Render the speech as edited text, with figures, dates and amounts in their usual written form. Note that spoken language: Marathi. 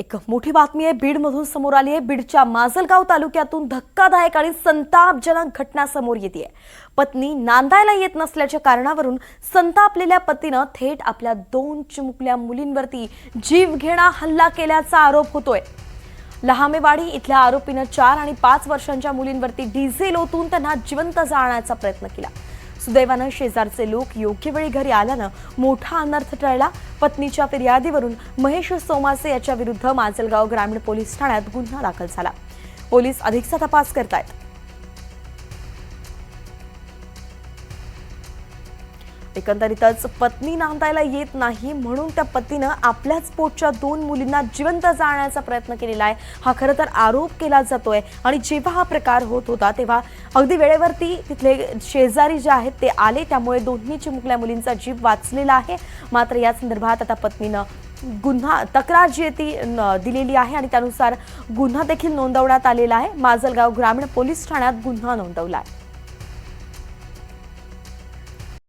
एक मोठी बातमी आहे बीडमधून समोर आली आहे। बीडच्या माजलगाव तालुक्यातून धक्कादायक आणि संतापजनक घटना समोर येते। पत्नी नांदायला येत नसल्याच्या कारणावरून संतापलेल्या पतीने थेट आपल्या 2 चिमुकल्या मुलींवरती जीवघेणा हल्ला केल्याचा आरोप होतोय। लहामेवाडी इथल्या आरोपीने 4 आणि 5 वर्षांच्या मुलींवरती डिझेल ओतून त्यांना जिवंत जाळण्याचा प्रयत्न केला। सुदैवाने शेजारचे लोक योग्य वेळी घरी आल्याने मोठा अनर्थ टळला। पत्नीच्या फिर्यादीवरून महेश सोमासे याच्या विरुद्ध माजलगाव ग्रामीण पोलीस ठाण्यात गुन्हा दाखल झाला। पोलीस अधिकचा तपास करतायत। एकंदरीतच पत्नी नांदायला येत नाही म्हणून त्या पतीने आपल्याच पोटच्या 2 मुलींना जिवंत जाळण्याचा प्रयत्न केलेला आहे। हा खरं तर आरोप केला जातोय आणि जेव्हा हा प्रकार होत होता तेव्हा अगदी वेळेवरती तिथले शेजारी जे आहेत ते आले, त्यामुळे दोन्ही चिमुकल्या मुलींचा जीव वाचलेला आहे। मात्र या संदर्भात आता पत्नीने गुन्हा तक्रार जी ती दिलेली आहे आणि त्यानुसार गुन्हा देखील नोंदवण्यात आलेला आहे। माजलगाव ग्रामीण पोलीस ठाण्यात गुन्हा नोंदवला आहे।